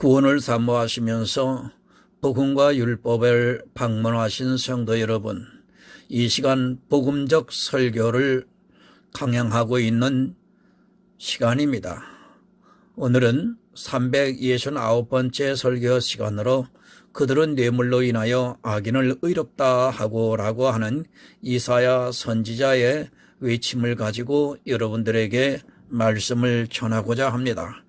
구원을 사모하시면서 복음과 율법을 방문하신 성도 여러분, 이 시간 복음적 설교를 강행하고 있는 시간입니다. 오늘은 369번째 설교 시간으로 그들은 뇌물로 인하여 악인을 의롭다 하고 라고 하는 이사야 선지자의 외침을 가지고 여러분들에게 말씀을 전하고자 합니다.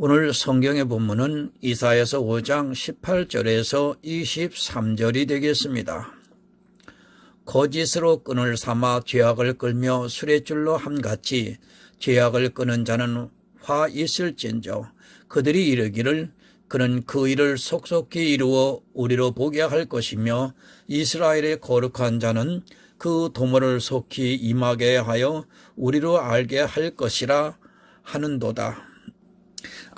오늘 성경의 본문은 이사야서 5장 18절에서 23절이 되겠습니다. 거짓으로 끈을 삼아 죄악을 끌며 수레줄로 함같이 죄악을 끄는 자는 화 있을진저 그들이 이르기를 그는 그 일을 속속히 이루어 우리로 보게 할 것이며 이스라엘의 거룩한 자는 그 도모를 속히 임하게 하여 우리로 알게 할 것이라 하는도다.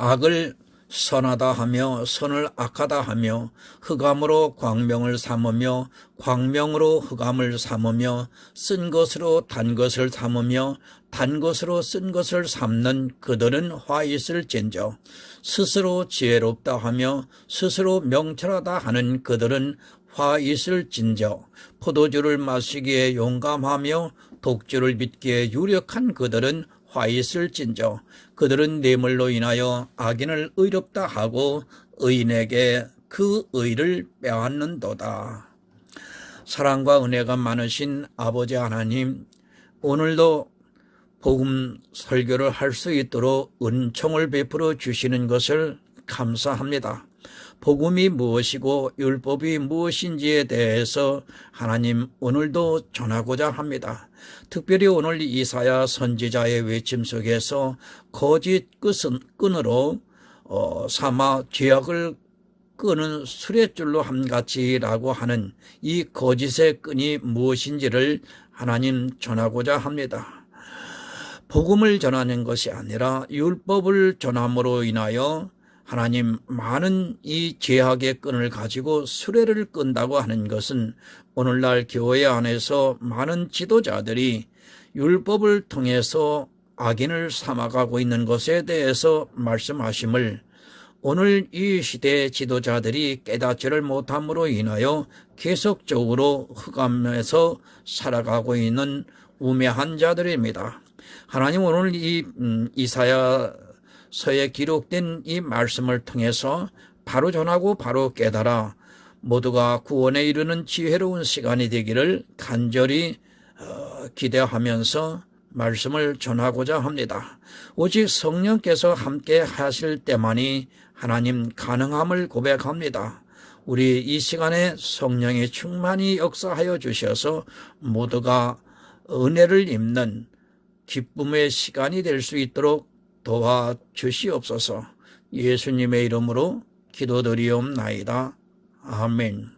악을 선하다 하며 선을 악하다 하며 흑암으로 광명을 삼으며 광명으로 흑암을 삼으며 쓴 것으로 단 것을 삼으며 단 것으로 쓴 것을 삼는 그들은 화 있을진저 스스로 지혜롭다 하며 스스로 명철하다 하는 그들은 화 있을진저 포도주를 마시기에 용감하며 독주를 빚기에 유력한 그들은 화 있을진저 그들은 뇌물로 인하여 악인을 의롭다 하고 의인에게 그 의를 빼앗는도다. 사랑과 은혜가 많으신 아버지 하나님, 오늘도 복음 설교를 할 수 있도록 은총을 베풀어 주시는 것을 감사합니다. 복음이 무엇이고 율법이 무엇인지에 대해서 하나님 오늘도 전하고자 합니다. 특별히 오늘 이사야 선지자의 외침 속에서 거짓 끈으로 삼아 죄악을 끄는 수레줄로 함같이라고 하는 이 거짓의 끈이 무엇인지를 하나님 전하고자 합니다. 복음을 전하는 것이 아니라 율법을 전함으로 인하여 하나님 많은 이 죄악의 끈을 가지고 수레를 끈다고 하는 것은 오늘날 교회 안에서 많은 지도자들이 율법을 통해서 악인을 삼아가고 있는 것에 대해서 말씀하심을 오늘 이 시대의 지도자들이 깨닫지를 못함으로 인하여 계속적으로 흑암에서 살아가고 있는 우매한 자들입니다. 하나님 오늘 이 이사야서에 기록된 이 말씀을 통해서 바로 전하고 바로 깨달아 모두가 구원에 이르는 지혜로운 시간이 되기를 간절히 기대하면서 말씀을 전하고자 합니다. 오직 성령께서 함께 하실 때만이 하나님 가능함을 고백합니다. 우리 이 시간에 성령이 충만히 역사하여 주셔서 모두가 은혜를 입는 기쁨의 시간이 될 수 있도록 도와주시옵소서. 예수님의 이름으로 기도드리옵나이다. 아멘.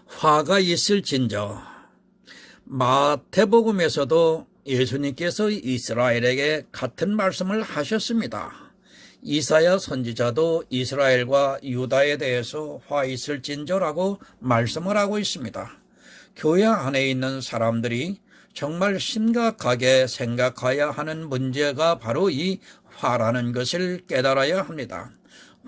화가 있을진저. 마태복음에서도 예수님께서 이스라엘에게 같은 말씀을 하셨습니다. 이사야 선지자도 이스라엘과 유다에 대해서 화 있을진저라고 말씀을 하고 있습니다. 교회 안에 있는 사람들이 정말 심각하게 생각해야 하는 문제가 바로 이 화라는 것을 깨달아야 합니다.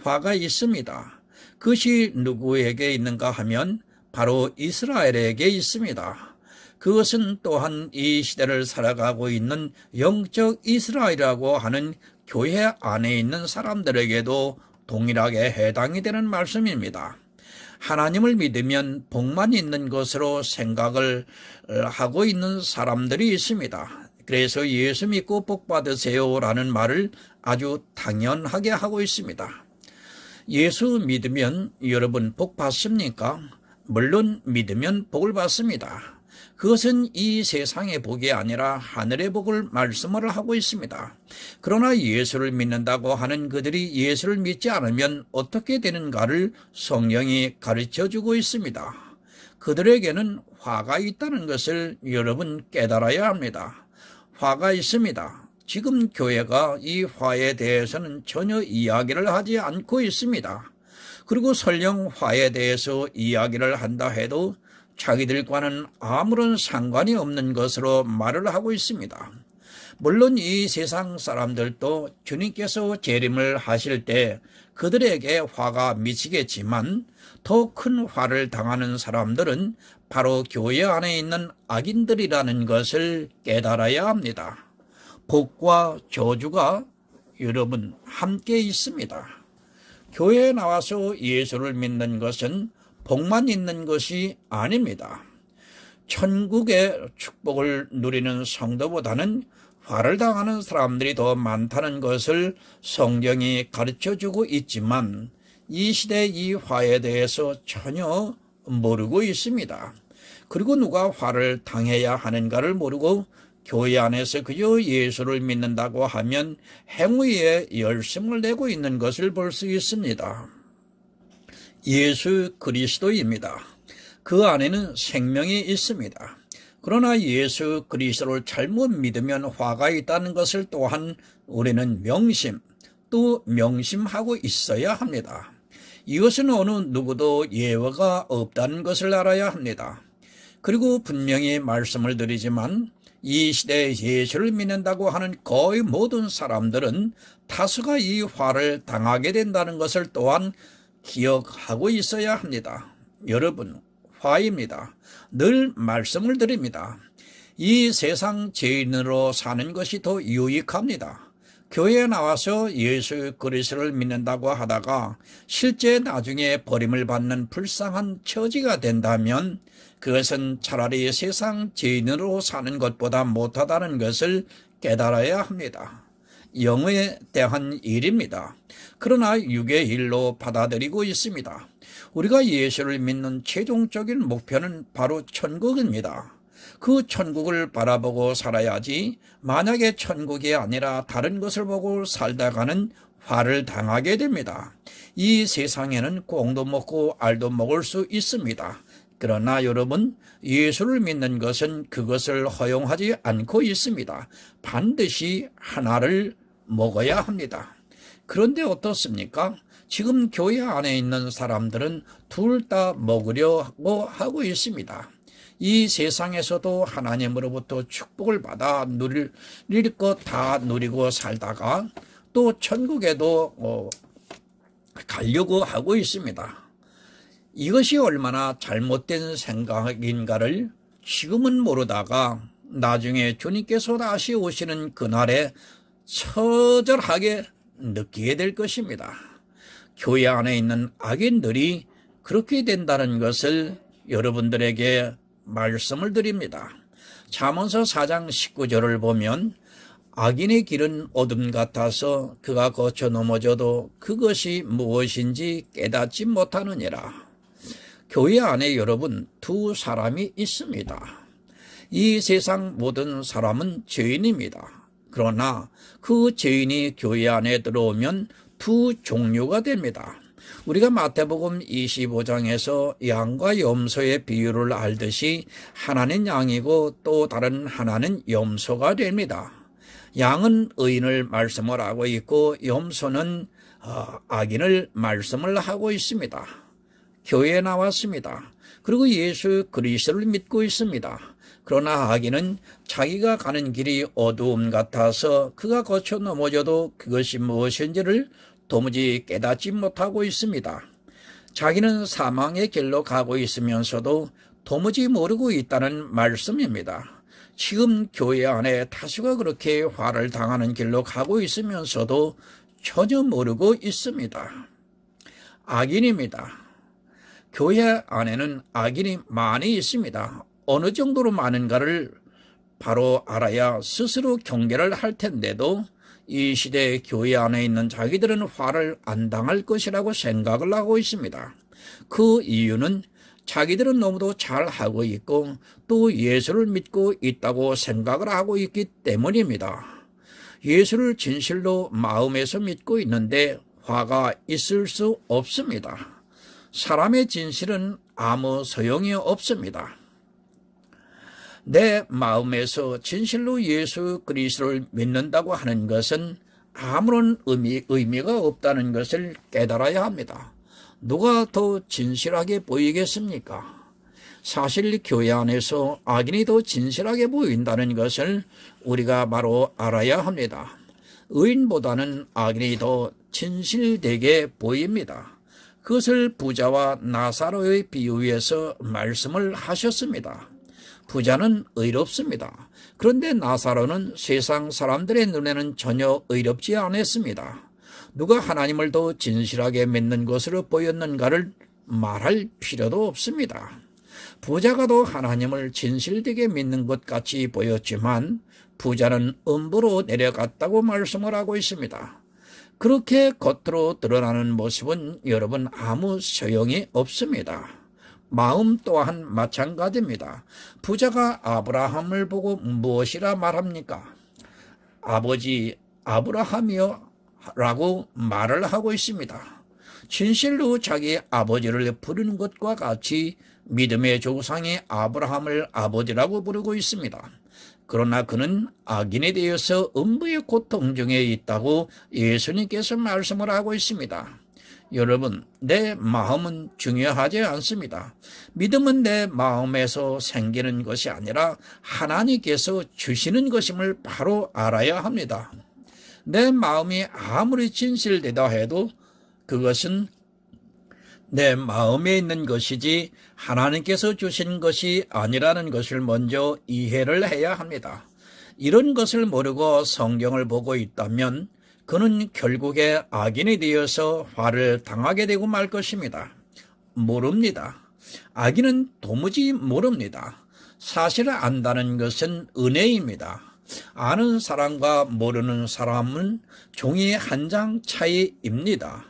화가 있습니다. 그것이 누구에게 있는가 하면 바로 이스라엘에게 있습니다. 그것은 또한 이 시대를 살아가고 있는 영적 이스라엘이라고 하는 교회 안에 있는 사람들에게도 동일하게 해당이 되는 말씀입니다. 하나님을 믿으면 복만 있는 것으로 생각을 하고 있는 사람들이 있습니다. 그래서 예수 믿고 복 받으세요라는 말을 아주 당연하게 하고 있습니다. 예수 믿으면 여러분 복 받습니까? 물론 믿으면 복을 받습니다. 그것은 이 세상의 복이 아니라 하늘의 복을 말씀을 하고 있습니다. 그러나 예수를 믿는다고 하는 그들이 예수를 믿지 않으면 어떻게 되는가를 성경이 가르쳐주고 있습니다. 그들에게는 화가 있다는 것을 여러분 깨달아야 합니다. 화가 있습니다. 지금 교회가 이 화에 대해서는 전혀 이야기를 하지 않고 있습니다. 그리고 설령 화에 대해서 이야기를 한다 해도 자기들과는 아무런 상관이 없는 것으로 말을 하고 있습니다. 물론 이 세상 사람들도 주님께서 재림을 하실 때 그들에게 화가 미치겠지만 더 큰 화를 당하는 사람들은 바로 교회 안에 있는 악인들이라는 것을 깨달아야 합니다. 복과 저주가 여러분 함께 있습니다. 교회에 나와서 예수를 믿는 것은 복만 있는 것이 아닙니다. 천국의 축복을 누리는 성도보다는 화를 당하는 사람들이 더 많다는 것을 성경이 가르쳐주고 있지만 이 시대의 이 화에 대해서 전혀 모르고 있습니다. 그리고 누가 화를 당해야 하는가를 모르고 교회 안에서 그저 예수를 믿는다고 하면 행위에 열심을 내고 있는 것을 볼 수 있습니다. 예수 그리스도입니다. 그 안에는 생명이 있습니다. 그러나 예수 그리스도를 잘못 믿으면 화가 있다는 것을 또한 우리는 또 명심하고 있어야 합니다. 이것은 어느 누구도 예외가 없다는 것을 알아야 합니다. 그리고 분명히 말씀을 드리지만 이 시대에 예수를 믿는다고 하는 거의 모든 사람들은 다수가 이 화를 당하게 된다는 것을 또한 기억하고 있어야 합니다. 여러분, 화입니다. 늘 말씀을 드립니다. 이 세상 죄인으로 사는 것이 더 유익합니다. 교회에 나와서 예수 그리스도를 믿는다고 하다가 실제 나중에 버림을 받는 불쌍한 처지가 된다면 그것은 차라리 세상 죄인으로 사는 것보다 못하다는 것을 깨달아야 합니다. 영에 대한 일입니다. 그러나 육의 일로 받아들이고 있습니다. 우리가 예수를 믿는 최종적인 목표는 바로 천국입니다. 그 천국을 바라보고 살아야지 만약에 천국이 아니라 다른 것을 보고 살다가는 화를 당하게 됩니다. 이 세상에는 꽁도 먹고 알도 먹을 수 있습니다. 그러나 여러분, 예수를 믿는 것은 그것을 허용하지 않고 있습니다. 반드시 하나를 먹어야 합니다. 그런데 어떻습니까? 지금 교회 안에 있는 사람들은 둘 다 먹으려고 하고 있습니다. 이 세상에서도 하나님으로부터 축복을 받아 누릴 것 다 누리고 살다가 또 천국에도 가려고 하고 있습니다. 이것이 얼마나 잘못된 생각인가를 지금은 모르다가 나중에 주님께서 다시 오시는 그날에 처절하게 느끼게 될 것입니다. 교회 안에 있는 악인들이 그렇게 된다는 것을 여러분들에게 말씀을 드립니다. 잠언서 4장 19절을 보면 악인의 길은 어둠 같아서 그가 거쳐 넘어져도 그것이 무엇인지 깨닫지 못하느니라. 교회 안에 여러분 두 사람이 있습니다. 이 세상 모든 사람은 죄인입니다. 그러나 그 죄인이 교회 안에 들어오면 두 종류가 됩니다. 우리가 마태복음 25장에서 양과 염소의 비유를 알듯이 하나는 양이고 또 다른 하나는 염소가 됩니다. 양은 의인을 말씀을 하고 있고 염소는 악인을 말씀을 하고 있습니다. 교회에 나왔습니다. 그리고 예수 그리스도를 믿고 있습니다. 그러나 악인은 자기가 가는 길이 어두움 같아서 그가 거쳐 넘어져도 그것이 무엇인지를 도무지 깨닫지 못하고 있습니다. 자기는 사망의 길로 가고 있으면서도 도무지 모르고 있다는 말씀입니다. 지금 교회 안에 다수가 그렇게 화를 당하는 길로 가고 있으면서도 전혀 모르고 있습니다. 악인입니다. 교회 안에는 악인이 많이 있습니다. 어느 정도로 많은가를 바로 알아야 스스로 경계를 할 텐데도 이 시대의 교회 안에 있는 자기들은 화를 안 당할 것이라고 생각을 하고 있습니다. 그 이유는 자기들은 너무도 잘하고 있고 또 예수를 믿고 있다고 생각을 하고 있기 때문입니다. 예수를 진실로 마음에서 믿고 있는데 화가 있을 수 없습니다. 사람의 진실은 아무 소용이 없습니다. 내 마음에서 진실로 예수 그리스도를 믿는다고 하는 것은 아무런 의미가 없다는 것을 깨달아야 합니다. 누가 더 진실하게 보이겠습니까? 사실 교회 안에서 악인이 더 진실하게 보인다는 것을 우리가 바로 알아야 합니다. 의인보다는 악인이 더 진실되게 보입니다. 그것을 부자와 나사로의 비유에서 말씀을 하셨습니다. 부자는 의롭습니다. 그런데 나사로는 세상 사람들의 눈에는 전혀 의롭지 않았습니다. 누가 하나님을 더 진실하게 믿는 것으로 보였는가를 말할 필요도 없습니다. 부자가 더 하나님을 진실되게 믿는 것 같이 보였지만 부자는 음부로 내려갔다고 말씀을 하고 있습니다. 그렇게 겉으로 드러나는 모습은 여러분 아무 소용이 없습니다. 마음 또한 마찬가지입니다. 부자가 아브라함을 보고 무엇이라 말합니까? 아버지 아브라함이여 라고 말을 하고 있습니다. 진실로 자기 아버지를 부르는 것과 같이 믿음의 조상이 아브라함을 아버지라고 부르고 있습니다. 그러나 그는 악인에 대해서 음부의 고통 중에 있다고 예수님께서 말씀을 하고 있습니다. 여러분, 내 마음은 중요하지 않습니다. 믿음은 내 마음에서 생기는 것이 아니라 하나님께서 주시는 것임을 바로 알아야 합니다. 내 마음이 아무리 진실되다 해도 그것은 내 마음에 있는 것이지 하나님께서 주신 것이 아니라는 것을 먼저 이해를 해야 합니다. 이런 것을 모르고 성경을 보고 있다면 그는 결국에 악인이 되어서 화를 당하게 되고 말 것입니다. 모릅니다. 악인은 도무지 모릅니다. 사실을 안다는 것은 은혜입니다. 아는 사람과 모르는 사람은 종이 한 장 차이입니다.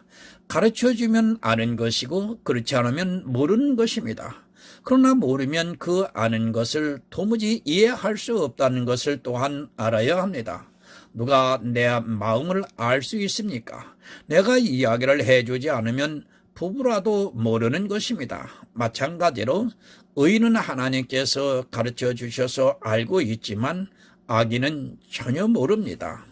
가르쳐주면 아는 것이고 그렇지 않으면 모르는 것입니다. 그러나 모르면 그 아는 것을 도무지 이해할 수 없다는 것을 또한 알아야 합니다. 누가 내 마음을 알 수 있습니까? 내가 이야기를 해주지 않으면 부부라도 모르는 것입니다. 마찬가지로 의인은 하나님께서 가르쳐 주셔서 알고 있지만 악인은 전혀 모릅니다.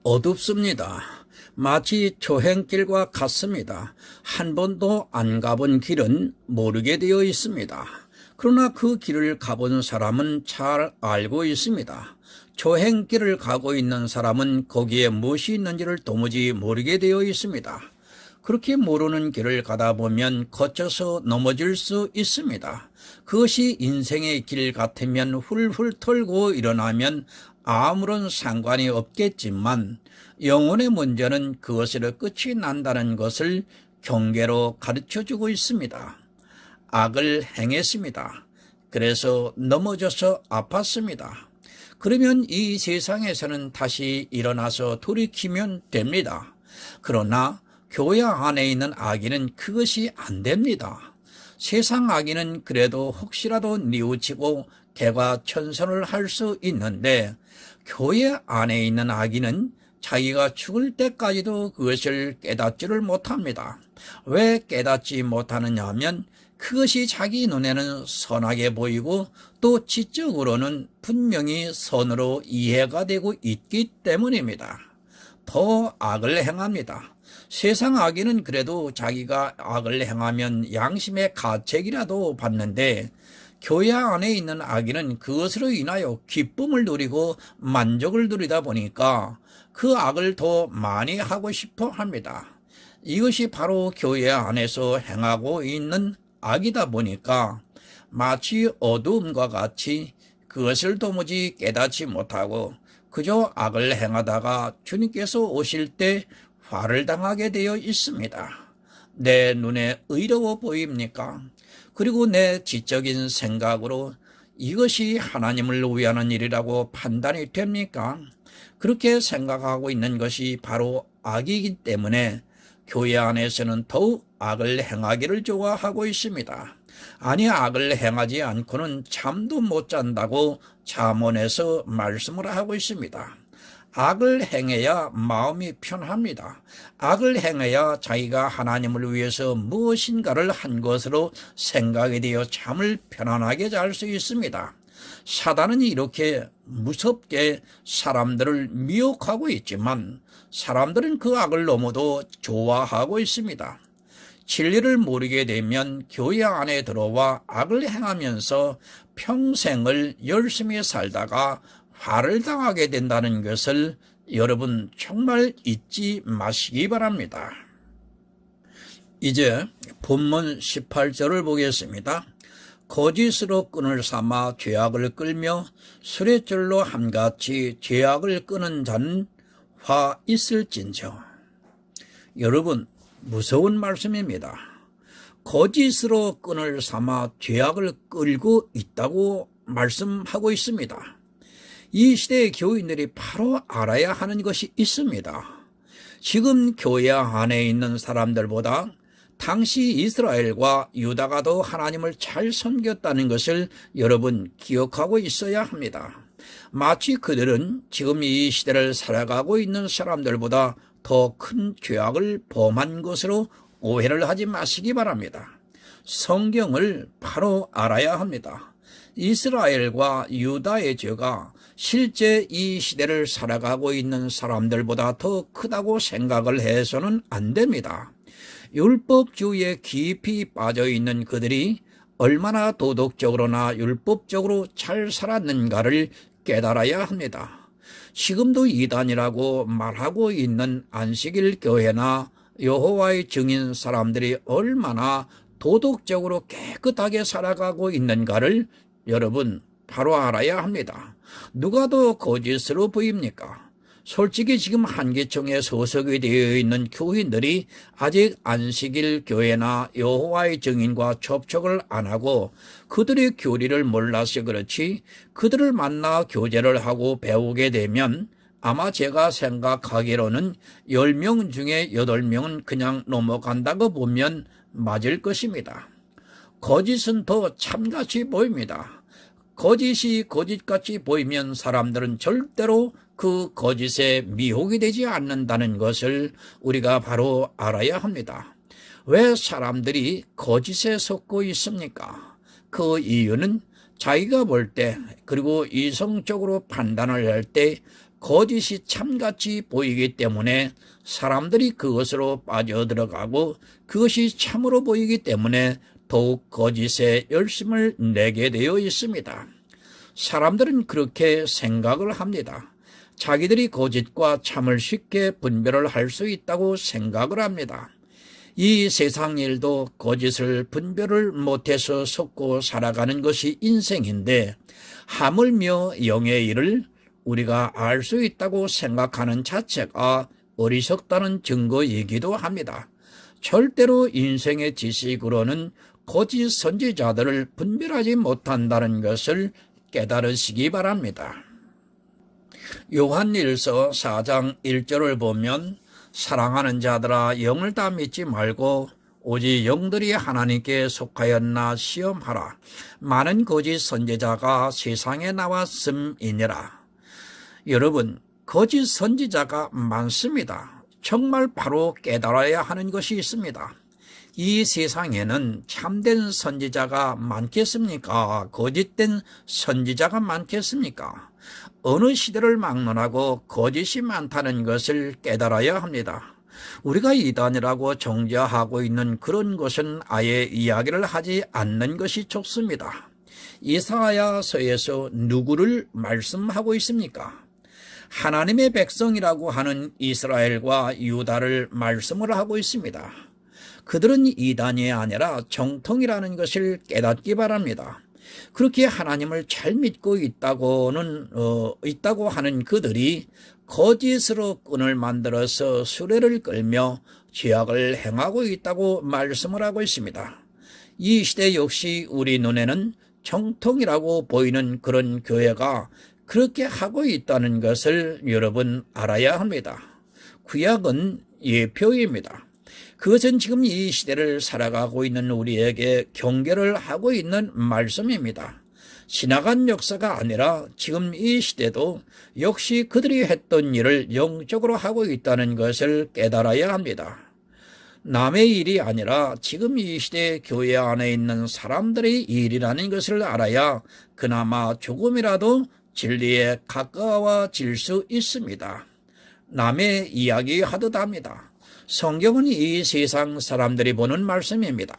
어둡습니다. 마치 초행길과 같습니다. 한 번도 안 가본 길은 모르게 되어 있습니다. 그러나 그 길을 가본 사람은 잘 알고 있습니다. 초행길을 가고 있는 사람은 거기에 무엇이 있는지를 도무지 모르게 되어 있습니다. 그렇게 모르는 길을 가다 보면 거쳐서 넘어질 수 있습니다. 그것이 인생의 길 같으면 훌훌 털고 일어나면 아무런 상관이 없겠지만 영혼의 문제는 그것으로 끝이 난다는 것을 경계로 가르쳐주고 있습니다. 악을 행했습니다. 그래서 넘어져서 아팠습니다. 그러면 이 세상에서는 다시 일어나서 돌이키면 됩니다. 그러나 교회 안에 있는 악인은 그것이 안 됩니다. 세상 악인은 그래도 혹시라도 뉘우치고 개과천선을 할 수 있는데 교회 안에 있는 악인은 자기가 죽을 때까지도 그것을 깨닫지를 못합니다. 왜 깨닫지 못하느냐 하면 그것이 자기 눈에는 선하게 보이고 또 지적으로는 분명히 선으로 이해가 되고 있기 때문입니다. 더 악을 행합니다. 세상 악인은 그래도 자기가 악을 행하면 양심의 가책이라도 받는데 교회 안에 있는 악인은 그것으로 인하여 기쁨을 누리고 만족을 누리다 보니까 그 악을 더 많이 하고 싶어 합니다. 이것이 바로 교회 안에서 행하고 있는 악이다 보니까 마치 어두움과 같이 그것을 도무지 깨닫지 못하고 그저 악을 행하다가 주님께서 오실 때 화를 당하게 되어 있습니다. 내 눈에 의로워 보입니까? 그리고 내 지적인 생각으로 이것이 하나님을 위하는 일이라고 판단이 됩니까? 그렇게 생각하고 있는 것이 바로 악이기 때문에 교회 안에서는 더욱 악을 행하기를 좋아하고 있습니다. 아니, 악을 행하지 않고는 잠도 못 잔다고 잠언에서 말씀을 하고 있습니다. 악을 행해야 마음이 편합니다. 악을 행해야 자기가 하나님을 위해서 무엇인가를 한 것으로 생각이 되어 잠을 편안하게 잘 수 있습니다. 사단은 이렇게 무섭게 사람들을 미혹하고 있지만 사람들은 그 악을 너무도 좋아하고 있습니다. 진리를 모르게 되면 교회 안에 들어와 악을 행하면서 평생을 열심히 살다가 화를 당하게 된다는 것을 여러분 정말 잊지 마시기 바랍니다. 이제 본문 18절을 보겠습니다. 거짓으로 끈을 삼아 죄악을 끌며 수레줄로 함같이 죄악을 끄는 자는 화 있을진저. 여러분, 무서운 말씀입니다. 거짓으로 끈을 삼아 죄악을 끌고 있다고 말씀하고 있습니다. 이 시대의 교인들이 바로 알아야 하는 것이 있습니다. 지금 교회 안에 있는 사람들보다 당시 이스라엘과 유다가 더 하나님을 잘 섬겼다는 것을 여러분 기억하고 있어야 합니다. 마치 그들은 지금 이 시대를 살아가고 있는 사람들보다 더 큰 죄악을 범한 것으로 오해를 하지 마시기 바랍니다. 성경을 바로 알아야 합니다. 이스라엘과 유다의 죄가 실제 이 시대를 살아가고 있는 사람들보다 더 크다고 생각을 해서는 안 됩니다. 율법주의에 깊이 빠져있는 그들이 얼마나 도덕적으로나 율법적으로 잘 살았는가를 깨달아야 합니다. 지금도 이단이라고 말하고 있는 안식일 교회나 여호와의 증인 사람들이 얼마나 도덕적으로 깨끗하게 살아가고 있는가를 여러분 바로 알아야 합니다. 누가 더 거짓으로 보입니까? 솔직히 지금 한기총에 소속이 되어 있는 교인들이 아직 안식일 교회나 여호와의 증인과 접촉을 안 하고 그들의 교리를 몰라서 그렇지, 그들을 만나 교제를 하고 배우게 되면 아마 제가 생각하기로는 10명 중에 8명은 그냥 넘어간다고 보면 맞을 것입니다. 거짓은 더 참같이 보입니다. 거짓이 거짓같이 보이면 사람들은 절대로 그 거짓에 미혹이 되지 않는다는 것을 우리가 바로 알아야 합니다. 왜 사람들이 거짓에 속고 있습니까? 그 이유는 자기가 볼 때, 그리고 이성적으로 판단을 할 때 거짓이 참같이 보이기 때문에 사람들이 그것으로 빠져들어가고 그것이 참으로 보이기 때문에 더욱 거짓에 열심을 내게 되어 있습니다. 사람들은 그렇게 생각을 합니다. 자기들이 거짓과 참을 쉽게 분별을 할 수 있다고 생각을 합니다. 이 세상 일도 거짓을 분별을 못해서 속고 살아가는 것이 인생인데, 하물며 영의 일을 우리가 알 수 있다고 생각하는 자체가 어리석다는 증거이기도 합니다. 절대로 인생의 지식으로는 거짓 선지자들을 분별하지 못한다는 것을 깨달으시기 바랍니다. 요한일서 4장 1절을 보면 사랑하는 자들아 영을 다 믿지 말고 오직 영들이 하나님께 속하였나 시험하라. 많은 거짓 선지자가 세상에 나왔음이니라. 여러분, 거짓 선지자가 많습니다. 정말 바로 깨달아야 하는 것이 있습니다. 이 세상에는 참된 선지자가 많겠습니까? 거짓된 선지자가 많겠습니까? 어느 시대를 막론하고 거짓이 많다는 것을 깨달아야 합니다. 우리가 이단이라고 정죄하고 있는 그런 것은 아예 이야기를 하지 않는 것이 좋습니다. 이사야서에서 누구를 말씀하고 있습니까? 하나님의 백성이라고 하는 이스라엘과 유다를 말씀을 하고 있습니다. 그들은 이단이 아니라 정통이라는 것을 깨닫기 바랍니다. 그렇게 하나님을 잘 믿고 있다고 하는 그들이 거짓으로 끈을 만들어서 수레를 끌며 죄악을 행하고 있다고 말씀을 하고 있습니다. 이 시대 역시 우리 눈에는 정통이라고 보이는 그런 교회가 그렇게 하고 있다는 것을 여러분 알아야 합니다. 구약은 예표입니다. 그것은 지금 이 시대를 살아가고 있는 우리에게 경계를 하고 있는 말씀입니다. 지나간 역사가 아니라 지금 이 시대도 역시 그들이 했던 일을 영적으로 하고 있다는 것을 깨달아야 합니다. 남의 일이 아니라 지금 이 시대 교회 안에 있는 사람들의 일이라는 것을 알아야 그나마 조금이라도 진리에 가까워질 수 있습니다. 남의 이야기 하듯 합니다. 성경은 이 세상 사람들이 보는 말씀입니다.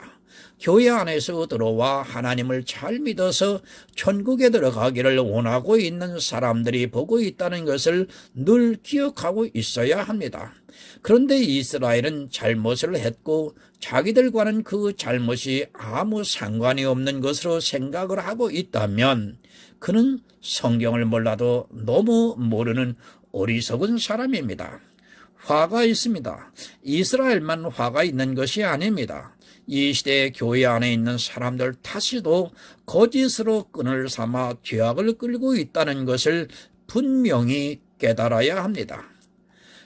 교회 안에서 들어와 하나님을 잘 믿어서 천국에 들어가기를 원하고 있는 사람들이 보고 있다는 것을 늘 기억하고 있어야 합니다. 그런데 이스라엘은 잘못을 했고 자기들과는 그 잘못이 아무 상관이 없는 것으로 생각을 하고 있다면 그는 성경을 몰라도 너무 모르는 어리석은 사람입니다. 화가 있습니다. 이스라엘만 화가 있는 것이 아닙니다. 이 시대의 교회 안에 있는 사람들 탓이도 거짓으로 끈을 삼아 죄악을 끌고 있다는 것을 분명히 깨달아야 합니다.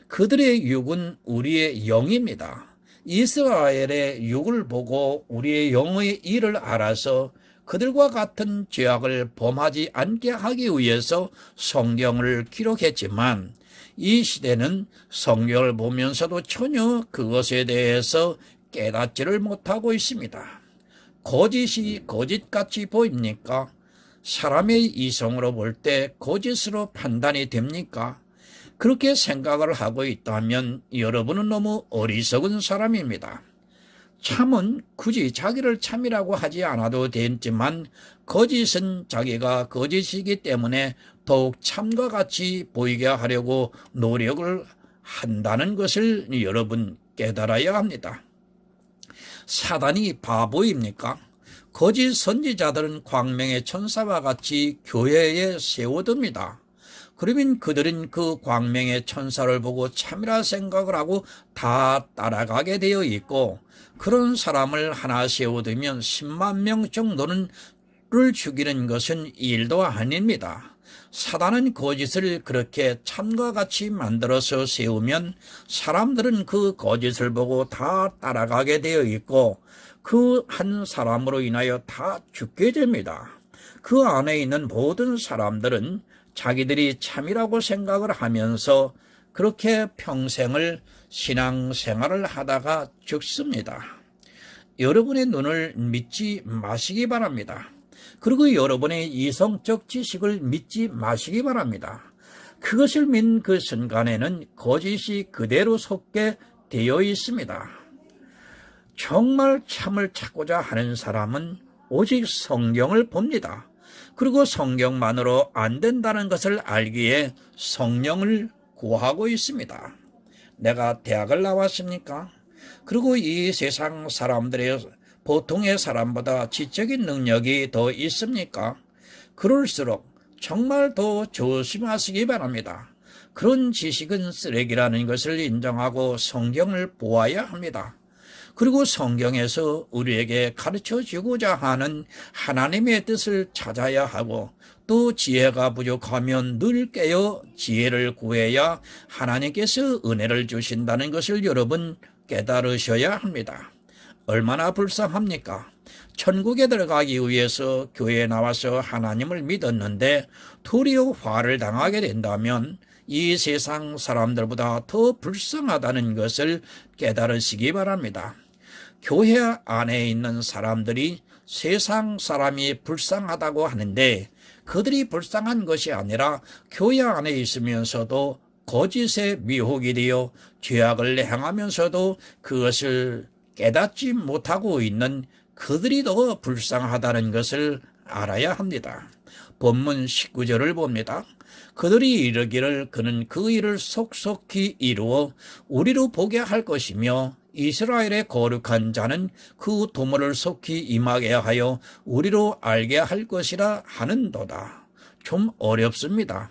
그들의 육은 우리의 영입니다. 이스라엘의 육을 보고 우리의 영의 일을 알아서 그들과 같은 죄악을 범하지 않게 하기 위해서 성경을 기록했지만 이 시대는 성경을 보면서도 전혀 그것에 대해서 깨닫지를 못하고 있습니다. 거짓이 거짓같이 보입니까? 사람의 이성으로 볼 때 거짓으로 판단이 됩니까? 그렇게 생각을 하고 있다면 여러분은 너무 어리석은 사람입니다. 참은 굳이 자기를 참이라고 하지 않아도 되지만 거짓은 자기가 거짓이기 때문에 더욱 참과 같이 보이게 하려고 노력을 한다는 것을 여러분 깨달아야 합니다. 사단이 바보입니까? 거짓 선지자들은 광명의 천사와 같이 교회에 세워둡니다. 그러면 그들은 그 광명의 천사를 보고 참이라 생각을 하고 다 따라가게 되어 있고 그런 사람을 하나 세워두면 10만 명 정도는 를 죽이는 것은 일도 아닙니다. 사단은 거짓을 그렇게 참과 같이 만들어서 세우면 사람들은 그 거짓을 보고 다 따라가게 되어 있고 그 한 사람으로 인하여 다 죽게 됩니다. 그 안에 있는 모든 사람들은 자기들이 참이라고 생각을 하면서 그렇게 평생을 신앙생활을 하다가 죽습니다. 여러분의 눈을 믿지 마시기 바랍니다. 그리고 여러분의 이성적 지식을 믿지 마시기 바랍니다. 그것을 믿는 그 순간에는 거짓이 그대로 속게 되어 있습니다. 정말 참을 찾고자 하는 사람은 오직 성경을 봅니다. 그리고 성경만으로 안 된다는 것을 알기에 성령을 구하고 있습니다. 내가 대학을 나왔습니까? 그리고 이 세상 사람들의 보통의 사람보다 지적인 능력이 더 있습니까? 그럴수록 정말 더 조심하시기 바랍니다. 그런 지식은 쓰레기라는 것을 인정하고 성경을 보아야 합니다. 그리고 성경에서 우리에게 가르쳐주고자 하는 하나님의 뜻을 찾아야 하고 또 지혜가 부족하면 늘 깨어 지혜를 구해야 하나님께서 은혜를 주신다는 것을 여러분 깨달으셔야 합니다. 얼마나 불쌍합니까? 천국에 들어가기 위해서 교회에 나와서 하나님을 믿었는데 도리어 화를 당하게 된다면 이 세상 사람들보다 더 불쌍하다는 것을 깨달으시기 바랍니다. 교회 안에 있는 사람들이 세상 사람이 불쌍하다고 하는데 그들이 불쌍한 것이 아니라 교회 안에 있으면서도 거짓에 미혹이 되어 죄악을 행하면서도 그것을 깨닫지 못하고 있는 그들이 더 불쌍하다는 것을 알아야 합니다. 본문 19절을 봅니다. 그들이 이르기를 그는 그 일을 속속히 이루어 우리로 보게 할 것이며 이스라엘의 거룩한 자는 그 도모를 속히 임하게 하여 우리로 알게 할 것이라 하는도다. 좀 어렵습니다.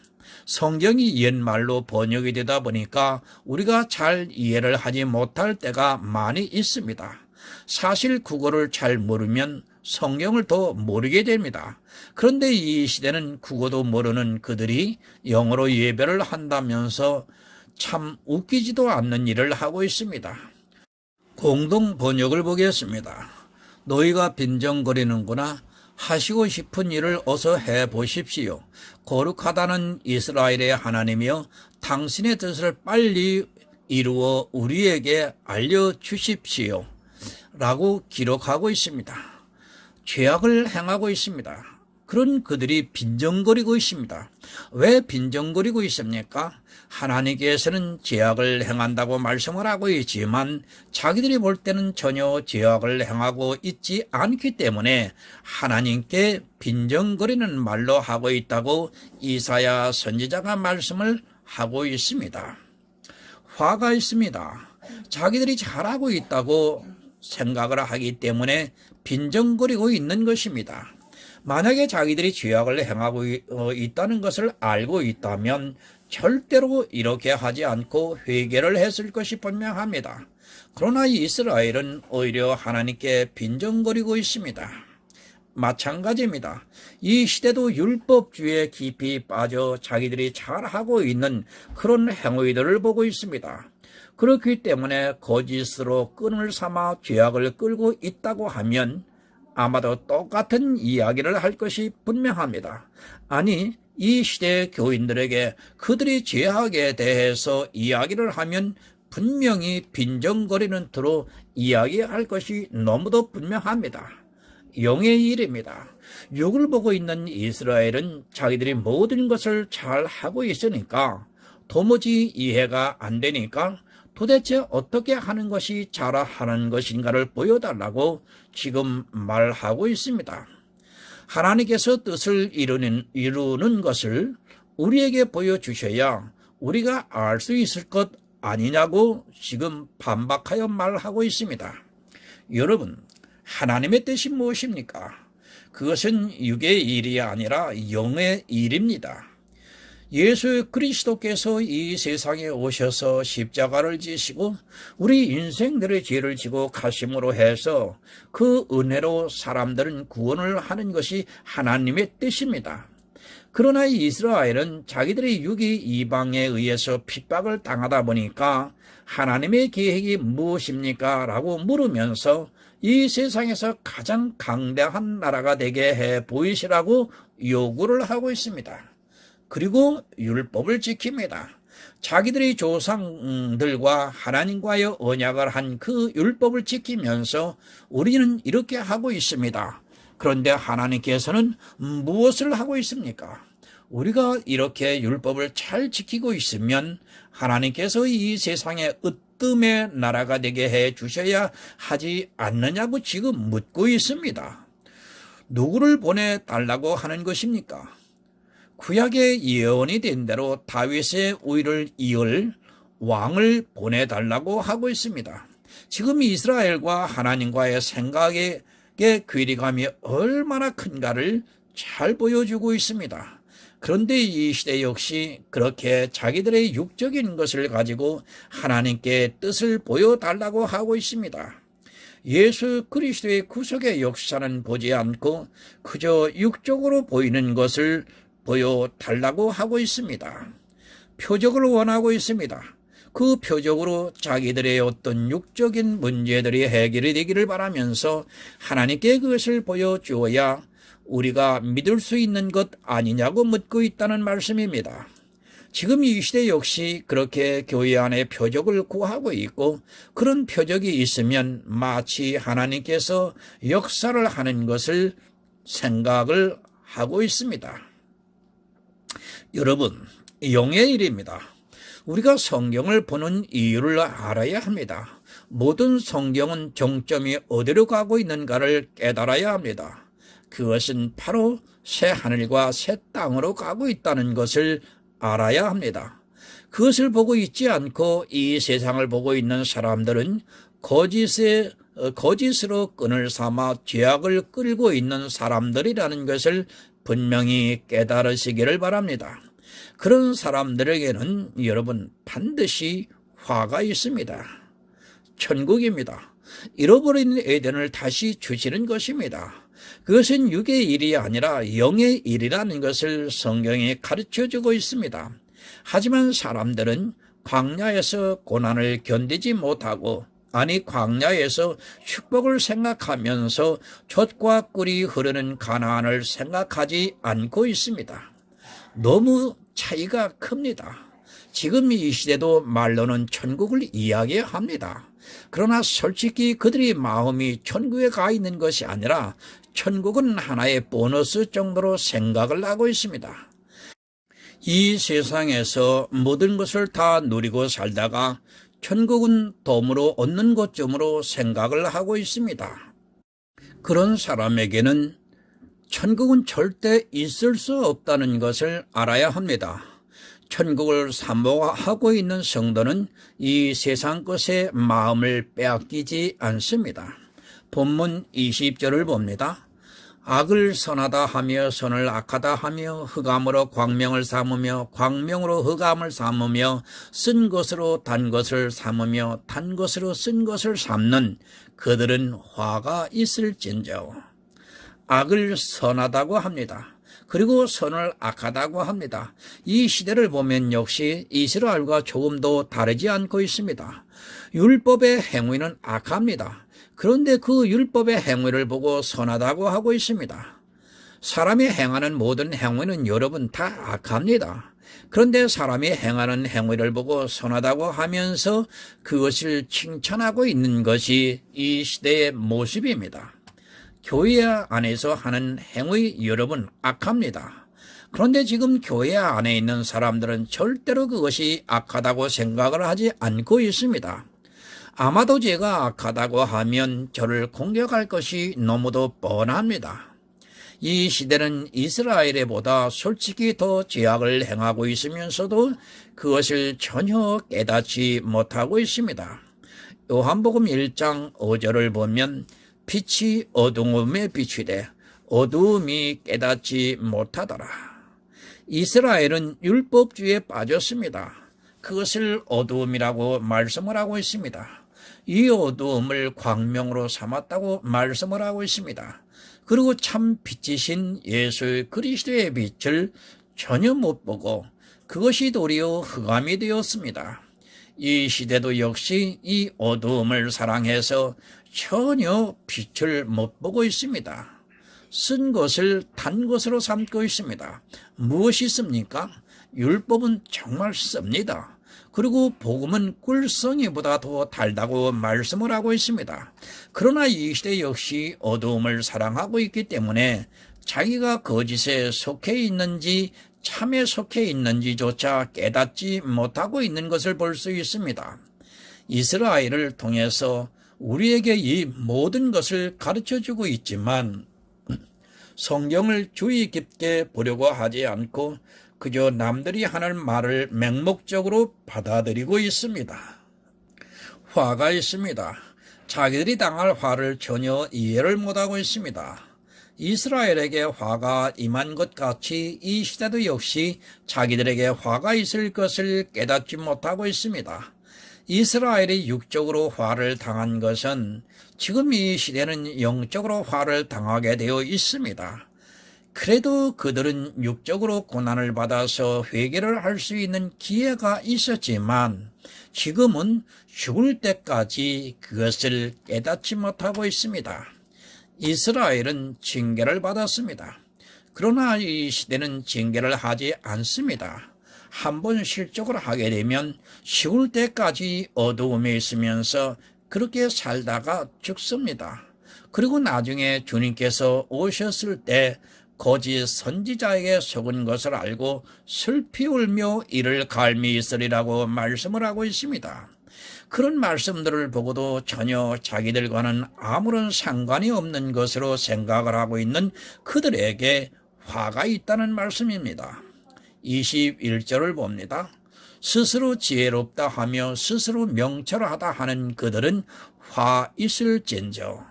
성경이 옛말로 번역이 되다 보니까 우리가 잘 이해를 하지 못할 때가 많이 있습니다. 사실 국어를 잘 모르면 성경을 더 모르게 됩니다. 그런데 이 시대는 국어도 모르는 그들이 영어로 예배를 한다면서 참 웃기지도 않는 일을 하고 있습니다. 공동 번역을 보겠습니다. 너희가 빈정거리는구나. 하시고 싶은 일을 어서 해보십시오. 거룩하다는 이스라엘의 하나님이여 당신의 뜻을 빨리 이루어 우리에게 알려주십시오. 라고 기록하고 있습니다. 죄악을 행하고 있습니다. 그런 그들이 빈정거리고 있습니다. 왜 빈정거리고 있습니까? 하나님께서는 죄악을 행한다고 말씀을 하고 있지만 자기들이 볼 때는 전혀 죄악을 행하고 있지 않기 때문에 하나님께 빈정거리는 말로 하고 있다고 이사야 선지자가 말씀을 하고 있습니다. 화가 있습니다. 자기들이 잘하고 있다고 생각을 하기 때문에 빈정거리고 있는 것입니다. 만약에 자기들이 죄악을 행하고 있다는 것을 알고 있다면 절대로 이렇게 하지 않고 회개를 했을 것이 분명합니다. 그러나 이스라엘은 오히려 하나님께 빈정거리고 있습니다. 마찬가지입니다. 이 시대도 율법주의에 깊이 빠져 자기들이 잘하고 있는 그런 행위들을 보고 있습니다. 그렇기 때문에 거짓으로 끈을 삼아 죄악을 끌고 있다고 하면 아마도 똑같은 이야기를 할 것이 분명합니다. 아니, 이 시대의 교인들에게 그들이 죄악에 대해서 이야기를 하면 분명히 빈정거리는 투로 이야기할 것이 너무도 분명합니다. 영의 일입니다. 육을 보고 있는 이스라엘은 자기들이 모든 것을 잘 하고 있으니까 도무지 이해가 안 되니까 도대체 어떻게 하는 것이 잘하는 것인가를 보여달라고 지금 말하고 있습니다. 하나님께서 뜻을 이루는 것을 우리에게 보여주셔야 우리가 알 수 있을 것 아니냐고 지금 반박하여 말하고 있습니다. 여러분, 하나님의 뜻이 무엇입니까? 그것은 육의 일이 아니라 영의 일입니다. 예수 그리스도께서 이 세상에 오셔서 십자가를 지시고 우리 인생들의 죄를 지고 가심으로 해서 그 은혜로 사람들은 구원을 하는 것이 하나님의 뜻입니다. 그러나 이스라엘은 자기들의 육이 이방에 의해서 핍박을 당하다 보니까 하나님의 계획이 무엇입니까? 라고 물으면서 이 세상에서 가장 강대한 나라가 되게 해 보이시라고 요구를 하고 있습니다. 그리고 율법을 지킵니다. 자기들의 조상들과 하나님과의 언약을 한 그 율법을 지키면서 우리는 이렇게 하고 있습니다. 그런데 하나님께서는 무엇을 하고 있습니까? 우리가 이렇게 율법을 잘 지키고 있으면 하나님께서 이 세상에 으뜸의 나라가 되게 해 주셔야 하지 않느냐고 지금 묻고 있습니다. 누구를 보내달라고 하는 것입니까? 구약의 예언이 된 대로 다윗의 우위를 이을 왕을 보내달라고 하고 있습니다. 지금 이스라엘과 하나님과의 생각의 괴리감이 얼마나 큰가를 잘 보여주고 있습니다. 그런데 이 시대 역시 그렇게 자기들의 육적인 것을 가지고 하나님께 뜻을 보여달라고 하고 있습니다. 예수 그리스도의 구속의 역사는 보지 않고 그저 육적으로 보이는 것을 보여달라고 하고 있습니다. 표적을 원하고 있습니다. 그 표적으로 자기들의 어떤 육적인 문제들이 해결이 되기를 바라면서 하나님께 그것을 보여주어야 우리가 믿을 수 있는 것 아니냐고 묻고 있다는 말씀입니다. 지금 이 시대 역시 그렇게 교회 안에 표적을 구하고 있고 그런 표적이 있으면 마치 하나님께서 역사를 하는 것을 생각을 하고 있습니다. 여러분, 영의 일입니다. 우리가 성경을 보는 이유를 알아야 합니다. 모든 성경은 정점이 어디로 가고 있는가를 깨달아야 합니다. 그것은 바로 새 하늘과 새 땅으로 가고 있다는 것을 알아야 합니다. 그것을 보고 있지 않고 이 세상을 보고 있는 사람들은 거짓으로 끈을 삼아 죄악을 끌고 있는 사람들이라는 것을 분명히 깨달으시기를 바랍니다. 그런 사람들에게는 여러분 반드시 화가 있습니다. 천국입니다. 잃어버린 에덴을 다시 주시는 것입니다. 그것은 육의 일이 아니라 영의 일이라는 것을 성경이 가르쳐주고 있습니다. 하지만 사람들은 광야에서 고난을 견디지 못하고 광야에서 축복을 생각하면서 젖과 꿀이 흐르는 가나안을 생각하지 않고 있습니다. 너무 차이가 큽니다. 지금 이 시대도 말로는 천국을 이야기합니다. 그러나 솔직히 그들의 마음이 천국에 가 있는 것이 아니라 천국은 하나의 보너스 정도로 생각을 하고 있습니다. 이 세상에서 모든 것을 다 누리고 살다가 천국은 덤으로 얻는 것쯤으로 생각을 하고 있습니다. 그런 사람에게는 천국은 절대 있을 수 없다는 것을 알아야 합니다. 천국을 사모하고 있는 성도는 이 세상 것에 마음을 빼앗기지 않습니다. 본문 20절을 봅니다. 악을 선하다 하며 선을 악하다 하며 흑암으로 광명을 삼으며 광명으로 흑암을 삼으며 쓴 것으로 단 것을 삼으며 단 것으로 쓴 것을 삼는 그들은 화가 있을진저. 악을 선하다고 합니다. 그리고 선을 악하다고 합니다. 이 시대를 보면 역시 이스라엘과 조금도 다르지 않고 있습니다. 율법의 행위는 악합니다. 그런데 그 율법의 행위를 보고 선하다고 하고 있습니다. 사람이 행하는 모든 행위는 여러분 다 악합니다. 그런데 사람이 행하는 행위를 보고 선하다고 하면서 그것을 칭찬하고 있는 것이 이 시대의 모습입니다. 교회 안에서 하는 행위 여러분 악합니다. 그런데 지금 교회 안에 있는 사람들은 절대로 그것이 악하다고 생각을 하지 않고 있습니다. 아마도 제가 악하다고 하면 저를 공격할 것이 너무도 뻔합니다. 이 시대는 이스라엘보다 솔직히 더 죄악을 행하고 있으면서도 그것을 전혀 깨닫지 못하고 있습니다. 요한복음 1장 5절을 보면 빛이 어두움에 비추되 어두움이 깨닫지 못하더라. 이스라엘은 율법주의에 빠졌습니다. 그것을 어두움이라고 말씀을 하고 있습니다. 이 어두움을 광명으로 삼았다고 말씀을 하고 있습니다. 그리고 참 빛이신 예수 그리스도의 빛을 전혀 못 보고 그것이 도리어 흑암이 되었습니다. 이 시대도 역시 이 어두움을 사랑해서 전혀 빛을 못 보고 있습니다. 쓴 것을 단 것으로 삼고 있습니다. 무엇이 씁니까? 율법은 정말 씁니다. 그리고 복음은 꿀성이보다 더 달다고 말씀을 하고 있습니다. 그러나 이 시대 역시 어두움을 사랑하고 있기 때문에 자기가 거짓에 속해 있는지 참에 속해 있는지조차 깨닫지 못하고 있는 것을 볼 수 있습니다. 이스라엘을 통해서 우리에게 이 모든 것을 가르쳐주고 있지만 성경을 주의 깊게 보려고 하지 않고 그저 남들이 하는 말을 맹목적으로 받아들이고 있습니다. 화가 있습니다. 자기들이 당할 화를 전혀 이해를 못하고 있습니다. 이스라엘에게 화가 임한 것 같이 이 시대도 역시 자기들에게 화가 있을 것을 깨닫지 못하고 있습니다. 이스라엘이 육적으로 화를 당한 것은 지금 이 시대는 영적으로 화를 당하게 되어 있습니다. 그래도 그들은 육적으로 고난을 받아서 회개를 할 수 있는 기회가 있었지만 지금은 죽을 때까지 그것을 깨닫지 못하고 있습니다. 이스라엘은 징계를 받았습니다. 그러나 이 시대는 징계를 하지 않습니다. 한번 실족을 하게 되면 죽을 때까지 어두움에 있으면서 그렇게 살다가 죽습니다. 그리고 나중에 주님께서 오셨을 때 거짓 선지자에게 속은 것을 알고 슬피 울며 이를 갈미 있으리라고 말씀을 하고 있습니다. 그런 말씀들을 보고도 전혀 자기들과는 아무런 상관이 없는 것으로 생각을 하고 있는 그들에게 화가 있다는 말씀입니다. 21절을 봅니다. 스스로 지혜롭다 하며 스스로 명철하다 하는 그들은 화 있을진저.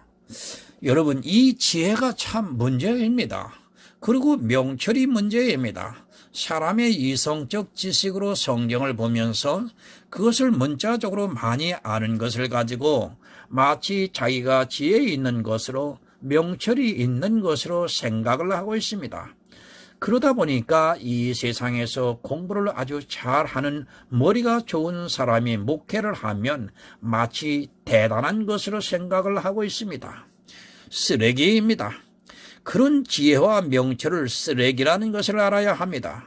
여러분, 이 지혜가 참 문제입니다. 그리고 명철이 문제입니다. 사람의 이성적 지식으로 성경을 보면서 그것을 문자적으로 많이 아는 것을 가지고 마치 자기가 지혜 있는 것으로 명철이 있는 것으로 생각을 하고 있습니다. 그러다 보니까 이 세상에서 공부를 아주 잘하는 머리가 좋은 사람이 목회를 하면 마치 대단한 것으로 생각을 하고 있습니다. 쓰레기입니다. 그런 지혜와 명철을 쓰레기라는 것을 알아야 합니다.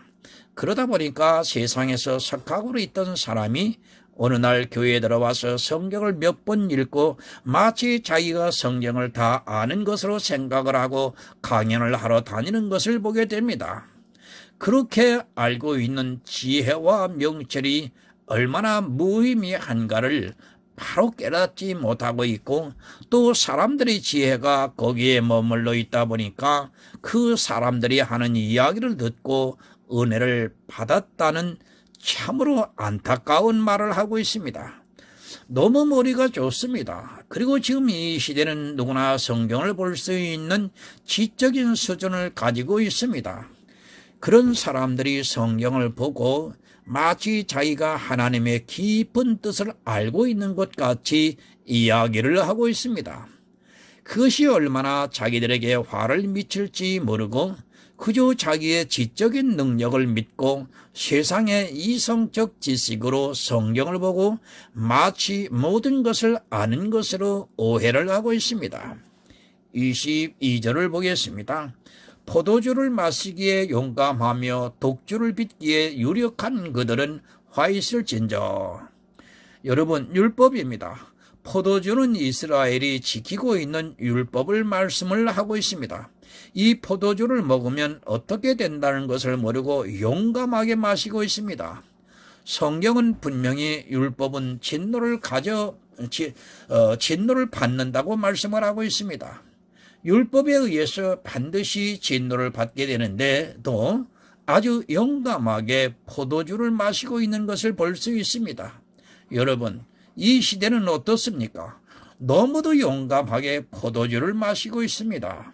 그러다 보니까 세상에서 석학으로 있던 사람이 어느 날 교회에 들어와서 성경을 몇 번 읽고 마치 자기가 성경을 다 아는 것으로 생각을 하고 강연을 하러 다니는 것을 보게 됩니다. 그렇게 알고 있는 지혜와 명철이 얼마나 무의미한가를 바로 깨닫지 못하고 있고, 또 사람들의 지혜가 거기에 머물러 있다 보니까 그 사람들이 하는 이야기를 듣고 은혜를 받았다는 참으로 안타까운 말을 하고 있습니다. 너무 머리가 좋습니다. 그리고 지금 이 시대는 누구나 성경을 볼 수 있는 지적인 수준을 가지고 있습니다. 그런 사람들이 성경을 보고 마치 자기가 하나님의 깊은 뜻을 알고 있는 것 같이 이야기를 하고 있습니다. 그것이 얼마나 자기들에게 화를 미칠지 모르고 그저 자기의 지적인 능력을 믿고 세상의 이성적 지식으로 성경을 보고 마치 모든 것을 아는 것으로 오해를 하고 있습니다. 22절을 보겠습니다. 포도주를 마시기에 용감하며 독주를 빚기에 유력한 그들은 화 있을진저. 여러분, 율법입니다. 포도주는 이스라엘이 지키고 있는 율법을 말씀을 하고 있습니다. 이 포도주를 먹으면 어떻게 된다는 것을 모르고 용감하게 마시고 있습니다. 성경은 분명히 율법은 진노를 받는다고 말씀을 하고 있습니다. 율법에 의해서 반드시 진노를 받게 되는데 또 아주 용감하게 포도주를 마시고 있는 것을 볼 수 있습니다. 여러분, 이 시대는 어떻습니까? 너무도 용감하게 포도주를 마시고 있습니다.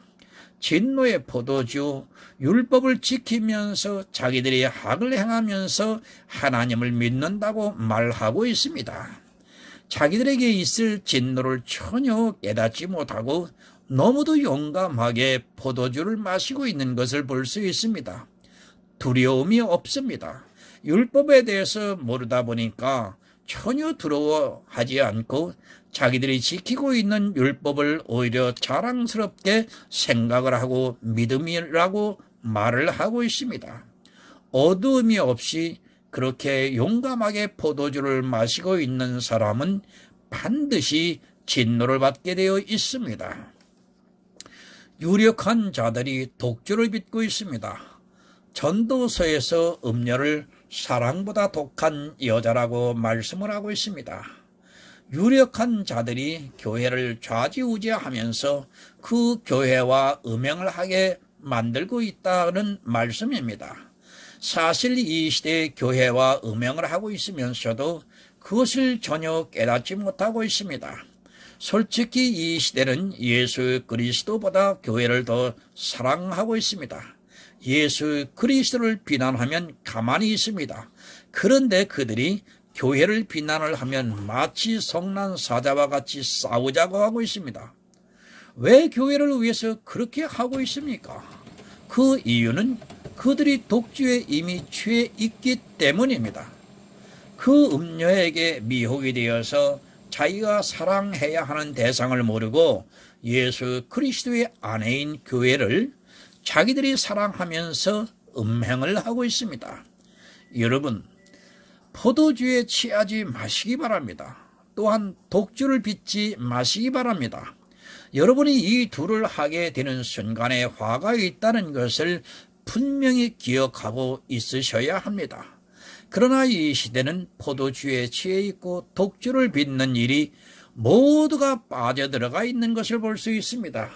진노의 포도주, 율법을 지키면서 자기들이 악을 행하면서 하나님을 믿는다고 말하고 있습니다. 자기들에게 있을 진노를 전혀 깨닫지 못하고 너무도 용감하게 포도주를 마시고 있는 것을 볼 수 있습니다. 두려움이 없습니다. 율법에 대해서 모르다 보니까 전혀 두려워하지 않고 자기들이 지키고 있는 율법을 오히려 자랑스럽게 생각을 하고 믿음이라고 말을 하고 있습니다. 어두움이 없이 그렇게 용감하게 포도주를 마시고 있는 사람은 반드시 진노를 받게 되어 있습니다. 유력한 자들이 독주를 빚고 있습니다. 전도서에서 음녀를 사랑보다 독한 여자라고 말씀을 하고 있습니다. 유력한 자들이 교회를 좌지우지하면서 그 교회와 음행을 하게 만들고 있다는 말씀입니다. 사실 이 시대의 교회와 음행을 하고 있으면서도 그것을 전혀 깨닫지 못하고 있습니다. 솔직히 이 시대는 예수 그리스도보다 교회를 더 사랑하고 있습니다. 예수 그리스도를 비난하면 가만히 있습니다. 그런데 그들이 교회를 비난을 하면 마치 성난 사자와 같이 싸우자고 하고 있습니다. 왜 교회를 위해서 그렇게 하고 있습니까? 그 이유는 그들이 독주에 이미 취해 있기 때문입니다. 그 음녀에게 미혹이 되어서 자기가 사랑해야 하는 대상을 모르고 예수 그리스도의 아내인 교회를 자기들이 사랑하면서 음행을 하고 있습니다. 여러분, 포도주에 취하지 마시기 바랍니다. 또한 독주를 빚지 마시기 바랍니다. 여러분이 이 둘을 하게 되는 순간에 화가 있다는 것을 분명히 기억하고 있으셔야 합니다. 그러나 이 시대는 포도주에 취해 있고 독주를 빚는 일이 모두가 빠져들어가 있는 것을 볼 수 있습니다.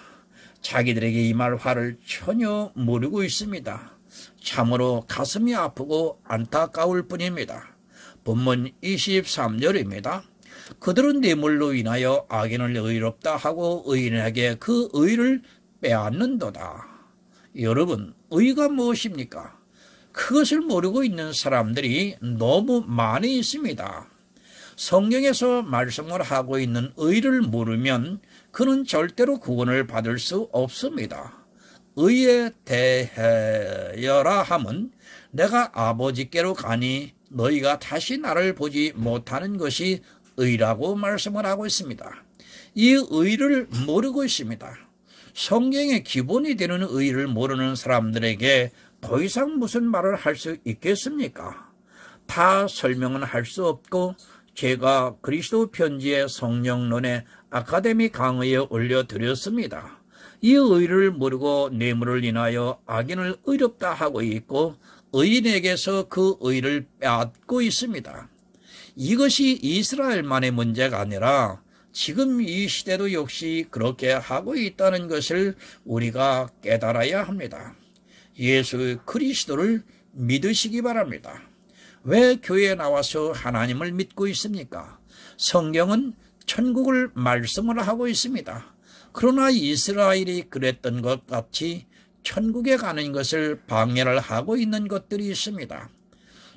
자기들에게 임할 화를 전혀 모르고 있습니다. 참으로 가슴이 아프고 안타까울 뿐입니다. 본문 23절입니다. 그들은 뇌물로 인하여 악인을 의롭다 하고 의인에게 그 의를 빼앗는도다. 여러분, 의가 무엇입니까? 그것을 모르고 있는 사람들이 너무 많이 있습니다. 성경에서 말씀을 하고 있는 의를 모르면 그는 절대로 구원을 받을 수 없습니다. 의에 대하여라 함은 내가 아버지께로 가니 너희가 다시 나를 보지 못하는 것이 의라고 말씀을 하고 있습니다. 이 의를 모르고 있습니다. 성경의 기본이 되는 의를 모르는 사람들에게 더 이상 무슨 말을 할 수 있겠습니까? 다 설명은 할 수 없고 제가 그리스도 편지의 성령론의 아카데미 강의에 올려드렸습니다. 이 의를 모르고 뇌물을 인하여 악인을 의롭다 하고 있고 의인에게서 그 의를 빼앗고 있습니다. 이것이 이스라엘만의 문제가 아니라 지금 이 시대도 역시 그렇게 하고 있다는 것을 우리가 깨달아야 합니다. 예수 그리스도를 믿으시기 바랍니다. 왜 교회에 나와서 하나님을 믿고 있습니까? 성경은 천국을 말씀을 하고 있습니다. 그러나 이스라엘이 그랬던 것 같이 천국에 가는 것을 방해를 하고 있는 것들이 있습니다.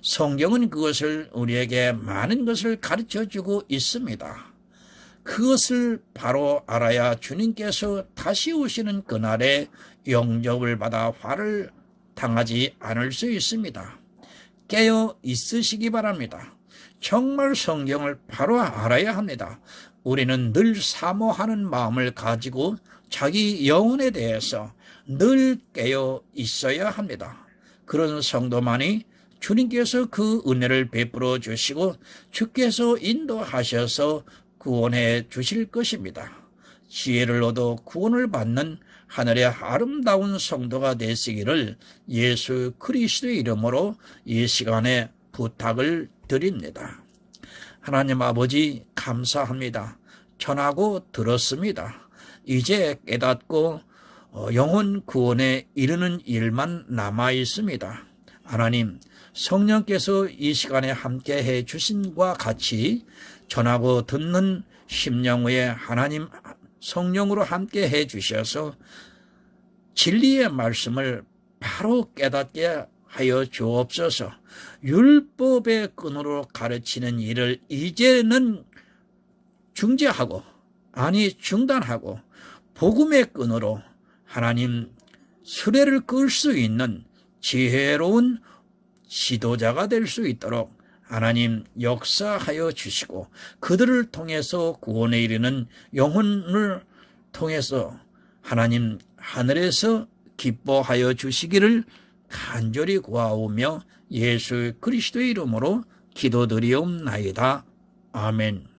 성경은 그것을 우리에게 많은 것을 가르쳐주고 있습니다. 그것을 바로 알아야 주님께서 다시 오시는 그날에 영접을 받아 화를 당하지 않을 수 있습니다. 깨어 있으시기 바랍니다. 정말 성경을 바로 알아야 합니다. 우리는 늘 사모하는 마음을 가지고 자기 영혼에 대해서 늘 깨어 있어야 합니다. 그런 성도만이 주님께서 그 은혜를 베풀어 주시고 주께서 인도하셔서 구원해 주실 것입니다. 지혜를 얻어 구원을 받는 하늘의 아름다운 성도가 되시기를 예수 그리스도의 이름으로 이 시간에 부탁을 드립니다. 하나님 아버지 감사합니다. 전하고 들었습니다. 이제 깨닫고 영혼 구원에 이르는 일만 남아 있습니다. 하나님, 성령께서 이 시간에 함께 해 주신과 같이 전하고 듣는 심령 후에 하나님 성령으로 함께 해 주셔서 진리의 말씀을 바로 깨닫게 하여 주옵소서. 율법의 끈으로 가르치는 일을 이제는 중단하고 복음의 끈으로 하나님 수레를 끌 수 있는 지혜로운 지도자가 될 수 있도록 하나님 역사하여 주시고 그들을 통해서 구원에 이르는 영혼을 통해서 하나님 하늘에서 기뻐하여 주시기를 간절히 구하오며 예수 그리스도의 이름으로 기도드리옵나이다. 아멘.